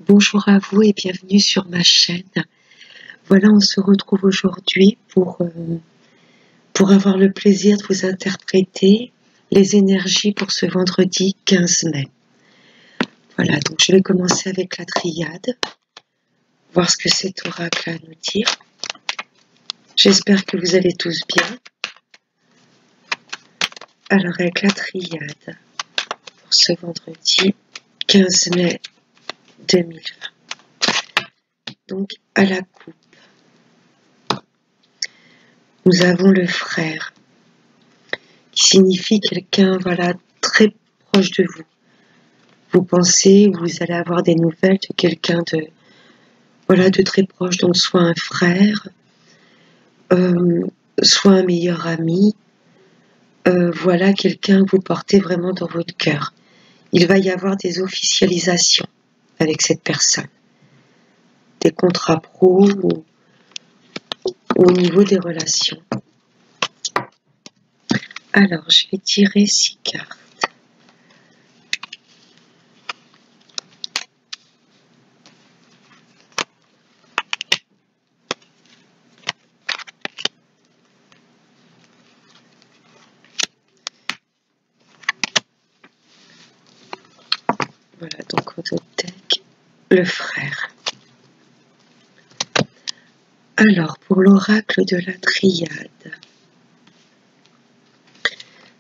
Bonjour à vous et bienvenue sur ma chaîne. Voilà, on se retrouve aujourd'hui pour avoir le plaisir de vous interpréter les énergies pour ce vendredi 15 mai. Voilà, donc je vais commencer avec la triade, voir ce que cet oracle a à nous dire. J'espère que vous allez tous bien. Alors avec la triade, pour ce vendredi 15 mai 2020. Donc à la coupe, nous avons le frère, qui signifie quelqu'un, voilà, très proche de vous. Vous pensez, vous allez avoir des nouvelles de quelqu'un de, voilà, de très proche, donc soit un frère, soit un meilleur ami, voilà quelqu'un que vous portez vraiment dans votre cœur. Il va y avoir des officialisations avec cette personne, des contrats pro ou au niveau des relations. Alors, je vais tirer 6 cartes. Voilà, donc au deck, le frère. Alors, pour l'oracle de la triade.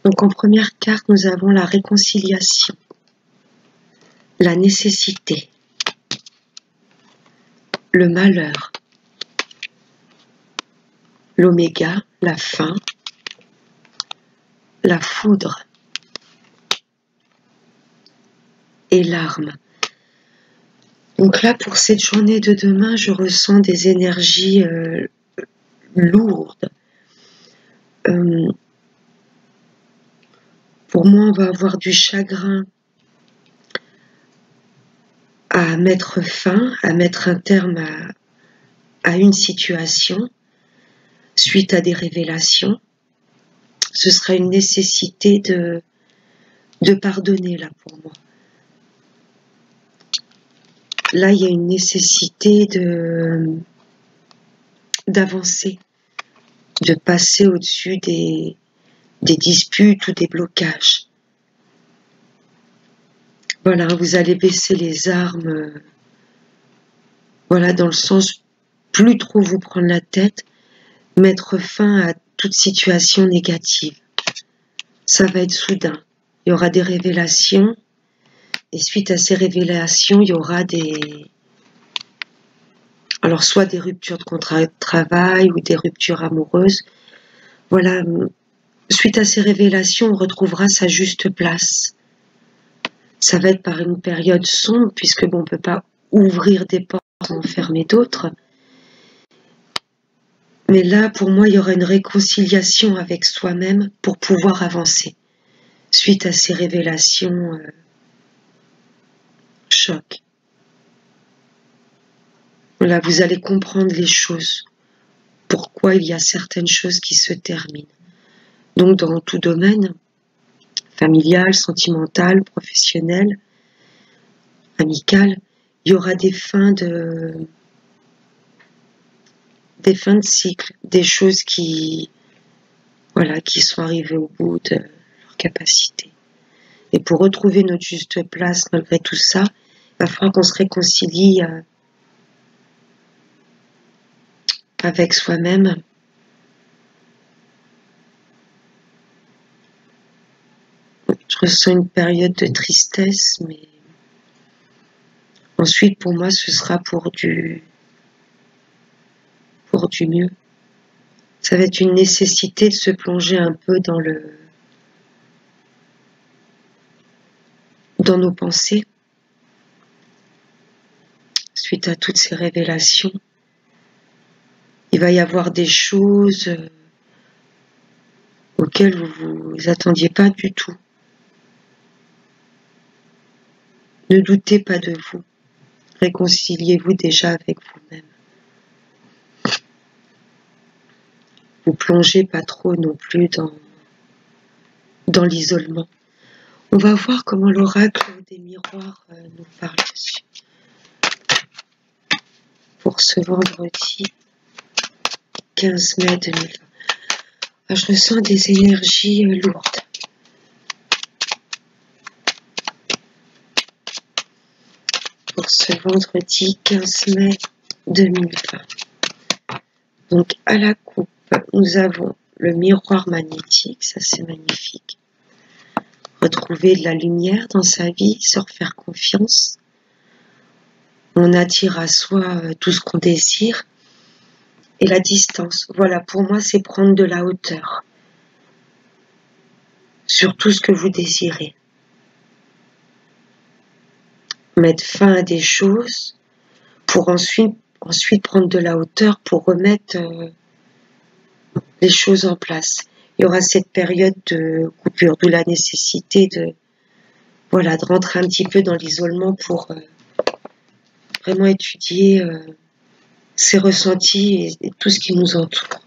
Donc en première carte, nous avons la réconciliation, la nécessité, le malheur, l'oméga, la fin, la foudre et l'arme. Donc là, pour cette journée de demain, je ressens des énergies lourdes. Pour moi, on va avoir du chagrin à mettre fin, à mettre un terme à une situation suite à des révélations. Ce sera une nécessité de pardonner là pour moi. Là, il y a une nécessité d'avancer, de passer au-dessus des disputes ou des blocages. Voilà, vous allez baisser les armes, voilà, dans le sens plus trop vous prendre la tête, mettre fin à toute situation négative. Ça va être soudain. Il y aura des révélations, et suite à ces révélations, il y aura alors soit des ruptures de contrat de travail ou des ruptures amoureuses. Voilà, suite à ces révélations, on retrouvera sa juste place. Ça va être par une période sombre, puisque bon, on ne peut pas ouvrir des portes et en fermer d'autres. Mais là, pour moi, il y aura une réconciliation avec soi-même pour pouvoir avancer. Suite à ces révélations, choc. Là, vous allez comprendre les choses. Pourquoi il y a certaines choses qui se terminent. Donc, dans tout domaine, familial, sentimental, professionnel, amical, il y aura des fins de cycle, des choses qui, voilà, qui sont arrivées au bout de leur capacité. Et pour retrouver notre juste place malgré tout ça, il va falloir qu'on se réconcilie avec soi-même. Je ressens une période de tristesse, mais ensuite pour moi ce sera pour du mieux. Ça va être une nécessité de se plonger un peu dans nos pensées suite à toutes ces révélations. Il va y avoir des choses auxquelles vous vous attendiez pas du tout. Ne doutez pas de vous. Réconciliez-vous déjà avec vous-même. Vous plongez pas trop non plus dans l'isolement. On va voir comment l'oracle des miroirs nous parle dessus. pour ce vendredi 15 mai 2020. Ah, je ressens des énergies lourdes. Pour ce vendredi 15 mai 2020. Donc à la coupe, nous avons le miroir magnétique, ça c'est magnifique. Retrouver de la lumière dans sa vie, se refaire confiance. On attire à soi tout ce qu'on désire. Et la distance, voilà, pour moi c'est prendre de la hauteur sur tout ce que vous désirez. Mettre fin à des choses pour ensuite prendre de la hauteur pour remettre les choses en place. Il y aura cette période de coupure, d'où la nécessité de rentrer un petit peu dans l'isolement pour vraiment étudier ses ressentis et tout ce qui nous entoure.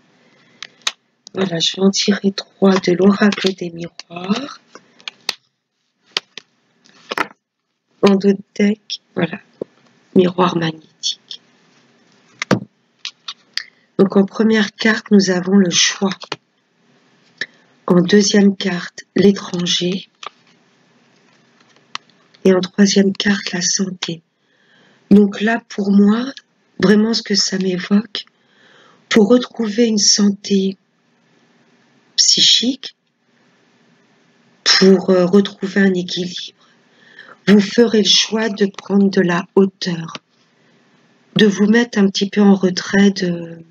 Voilà, je vais en tirer 3 de l'oracle des miroirs. En dos de deck, voilà, miroir magnétique. Donc en première carte, nous avons le choix. En deuxième carte, l'étranger. Et en troisième carte, la santé. Donc là, pour moi, vraiment ce que ça m'évoque, pour retrouver une santé psychique, pour retrouver un équilibre, vous ferez le choix de prendre de la hauteur, de vous mettre un petit peu en retrait de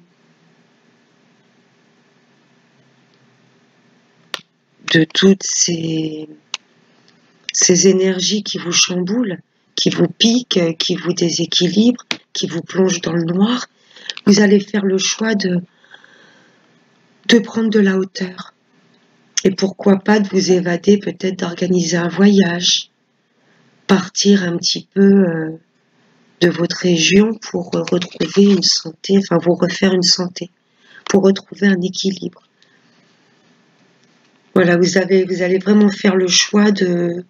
toutes ces énergies qui vous chamboulent, qui vous piquent, qui vous déséquilibrent, qui vous plongent dans le noir. Vous allez faire le choix de prendre de la hauteur. Et pourquoi pas de vous évader, peut-être d'organiser un voyage, partir un petit peu de votre région pour retrouver une santé, enfin vous refaire une santé, pour retrouver un équilibre. Voilà, vous allez vraiment faire le choix d'être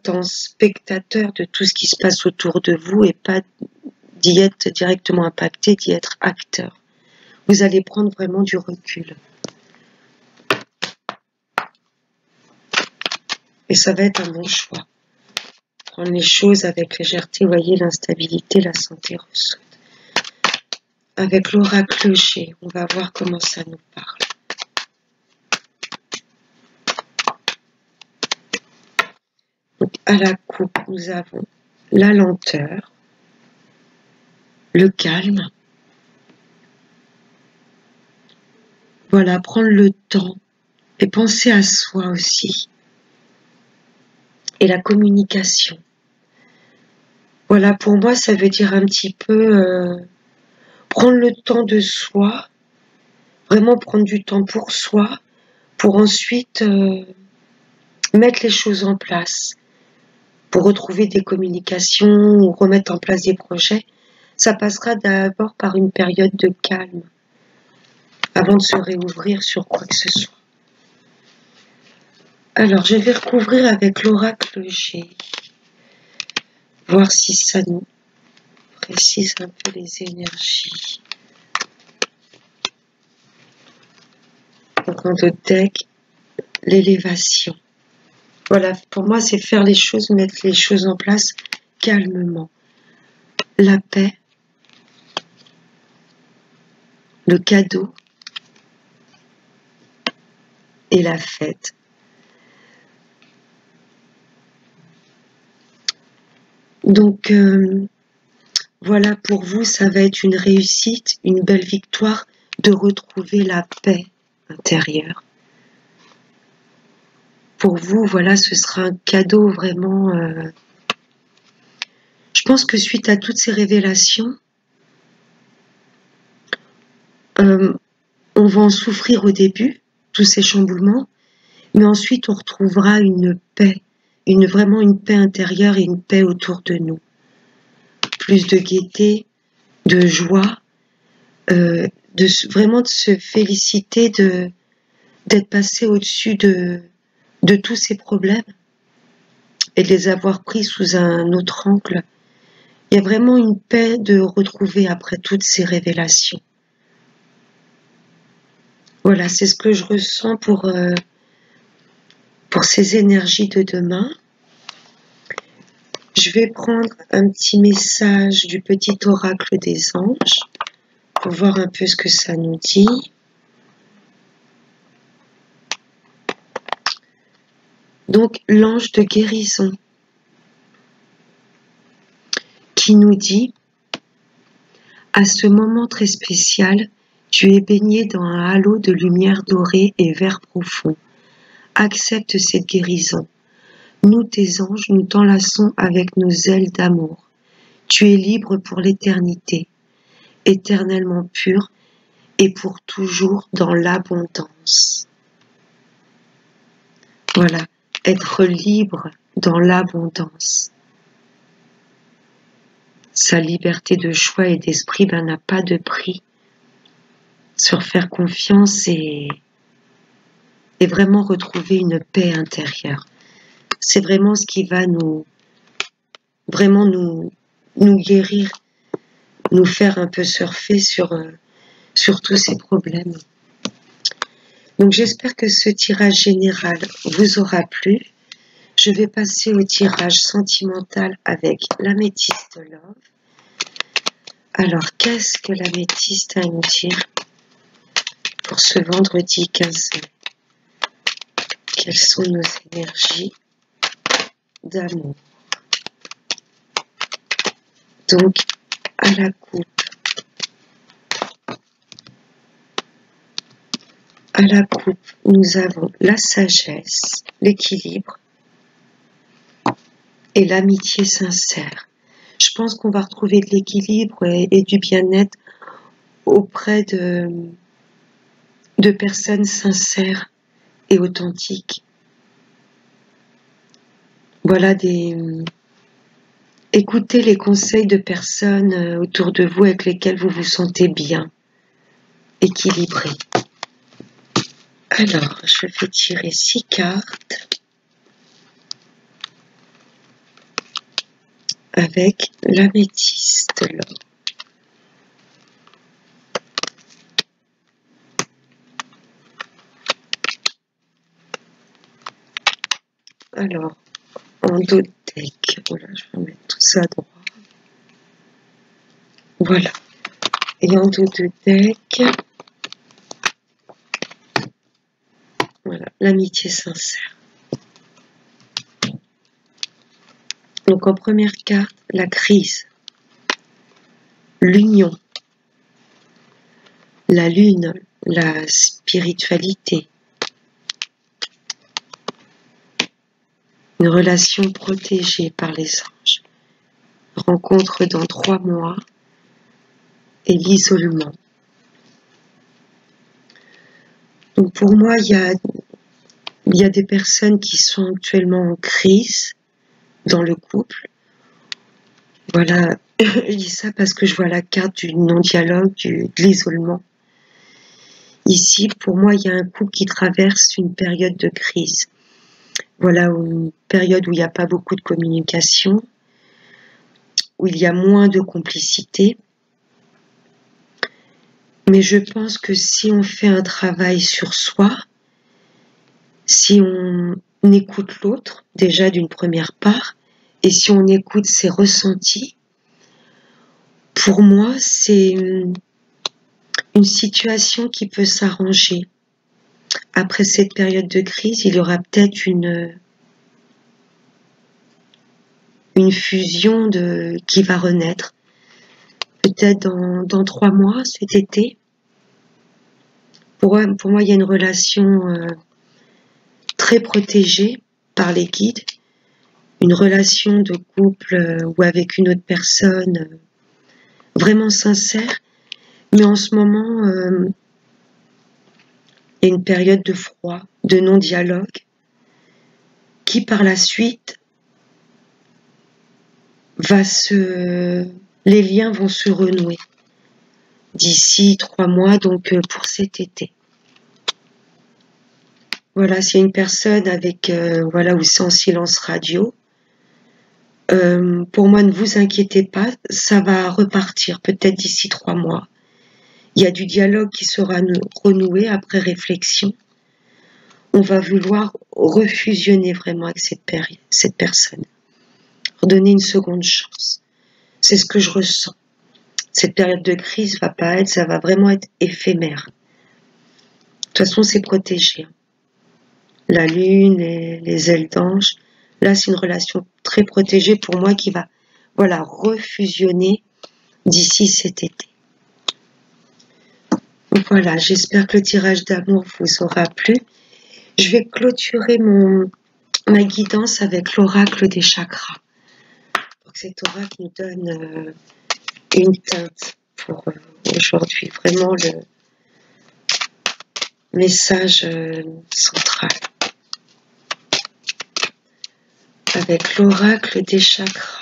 en spectateur de tout ce qui se passe autour de vous et pas d'y être directement impacté, d'y être acteur. Vous allez prendre vraiment du recul. Et ça va être un bon choix. Prendre les choses avec légèreté, vous voyez, l'instabilité, la santé ressaute. Avec l'oracle G, on va voir comment ça nous parle. Donc, à la coupe, nous avons la lenteur, le calme. Voilà, prendre le temps et penser à soi aussi. Et la communication. Voilà, pour moi, ça veut dire un petit peu prendre le temps de soi, vraiment prendre du temps pour soi, pour ensuite mettre les choses en place, pour retrouver des communications ou remettre en place des projets. Ça passera d'abord par une période de calme, avant de se réouvrir sur quoi que ce soit. Alors, je vais recouvrir avec l'oracle G, voir si ça nous précise un peu les énergies. Donc, en dos de deck, l'élévation. Voilà, pour moi, c'est faire les choses, mettre les choses en place calmement. La paix, le cadeau et la fête. Donc, voilà, pour vous, ça va être une réussite, une belle victoire de retrouver la paix intérieure. Pour vous, voilà, ce sera un cadeau vraiment. Je pense que suite à toutes ces révélations, on va en souffrir au début, tous ces chamboulements, mais ensuite on retrouvera une paix, vraiment une paix intérieure et une paix autour de nous. Plus de gaieté, de joie, vraiment de se féliciter d'être passé au-dessus de tous ces problèmes et de les avoir pris sous un autre angle. Il y a vraiment une paix de retrouver après toutes ces révélations. Voilà, c'est ce que je ressens pour ces énergies de demain. Je vais prendre un petit message du petit oracle des anges pour voir un peu ce que ça nous dit. Donc, l'ange de guérison qui nous dit: à ce moment très spécial, tu es baigné dans un halo de lumière dorée et vert profond. Accepte cette guérison. Nous, tes anges, nous t'enlaçons avec nos ailes d'amour. Tu es libre pour l'éternité, éternellement pur et pour toujours dans l'abondance. Voilà, être libre dans l'abondance. Sa liberté de choix et d'esprit n'a pas de prix. Sur faire confiance et vraiment retrouver une paix intérieure. C'est vraiment ce qui va nous guérir, nous faire un peu surfer sur tous ces problèmes. Donc j'espère que ce tirage général vous aura plu. Je vais passer au tirage sentimental avec l'améthyste Love. Alors, qu'est-ce que l'améthyste a à nous dire pour ce vendredi 15 mai? Quelles sont nos énergies d'amour? Donc, à la coupe. À la coupe, nous avons la sagesse, l'équilibre et l'amitié sincère. Je pense qu'on va retrouver de l'équilibre et du bien-être auprès de personnes sincères et authentiques. Voilà, écoutez les conseils de personnes autour de vous avec lesquelles vous vous sentez bien, équilibré. Alors, je vais tirer 6 cartes avec l'améthyste là. Alors, en dos de deck, voilà, je vais mettre tout ça droit. Voilà. Et en dos de deck, voilà, l'amitié sincère. Donc en première carte, la crise, l'union, la lune, la spiritualité, une relation protégée par les anges, rencontre dans 3 mois et l'isolement. Donc pour moi, il y a des personnes qui sont actuellement en crise dans le couple. Voilà, je dis ça parce que je vois la carte du non-dialogue, de l'isolement. Ici, pour moi, il y a un couple qui traverse une période de crise. Voilà, une période où il n'y a pas beaucoup de communication, où il y a moins de complicité. Mais je pense que si on fait un travail sur soi, si on écoute l'autre, déjà d'une première part, et si on écoute ses ressentis, pour moi, c'est une situation qui peut s'arranger. Après cette période de crise, il y aura peut-être une fusion qui va renaître. Peut-être dans 3 mois, cet été. Pour moi, il y a une relation très protégée par les guides. Une relation de couple ou avec une autre personne vraiment sincère. Mais en ce moment, il y a une période de froid, de non-dialogue, qui par la suite les liens vont se renouer d'ici 3 mois, donc pour cet été. Voilà, s'il y a une personne avec, voilà, où c'est en silence radio, Pour moi, ne vous inquiétez pas, ça va repartir peut-être d'ici 3 mois. Il y a du dialogue qui sera renoué après réflexion. On va vouloir refusionner vraiment avec cette personne, redonner une seconde chance. C'est ce que je ressens. Cette période de crise va pas être, ça va vraiment être éphémère. De toute façon, c'est protégé. La lune et les ailes d'ange, là, c'est une relation très protégée pour moi qui va, voilà, refusionner d'ici cet été. Voilà, j'espère que le tirage d'amour vous aura plu. Je vais clôturer ma guidance avec l'oracle des chakras. Donc cet oracle nous donne une teinte pour aujourd'hui, vraiment le message central. Avec l'oracle des chakras.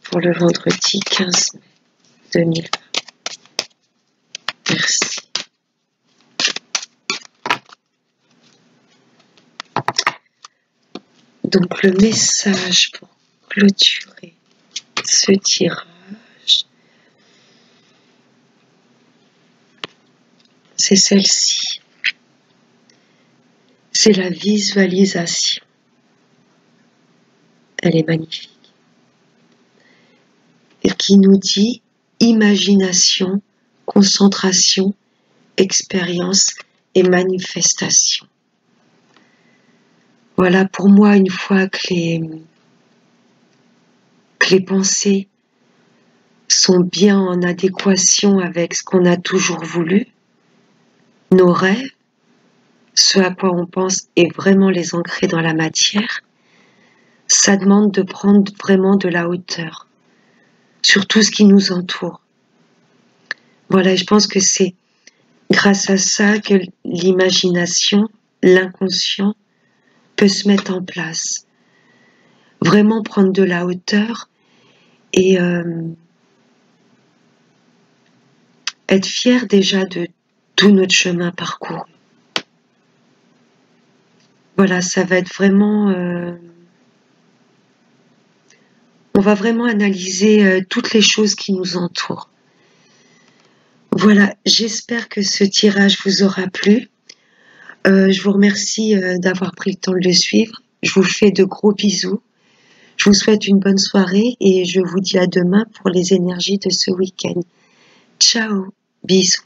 Pour le vendredi 15 mai 2020. Merci. Donc le message pour clôturer ce tirage, c'est celle-ci. C'est la visualisation. Elle est magnifique. Et qui nous dit imagination, concentration, expérience et manifestation. Voilà, pour moi, une fois que les pensées sont bien en adéquation avec ce qu'on a toujours voulu, nos rêves, ce à quoi on pense et vraiment les ancrer dans la matière, ça demande de prendre vraiment de la hauteur sur tout ce qui nous entoure. Voilà, je pense que c'est grâce à ça que l'imagination, l'inconscient peut se mettre en place. Vraiment prendre de la hauteur et être fier déjà de tout notre chemin parcouru. Voilà, ça va être vraiment... on va vraiment analyser toutes les choses qui nous entourent. Voilà, j'espère que ce tirage vous aura plu. Je vous remercie d'avoir pris le temps de le suivre. Je vous fais de gros bisous. Je vous souhaite une bonne soirée et je vous dis à demain pour les énergies de ce week-end. Ciao, bisous.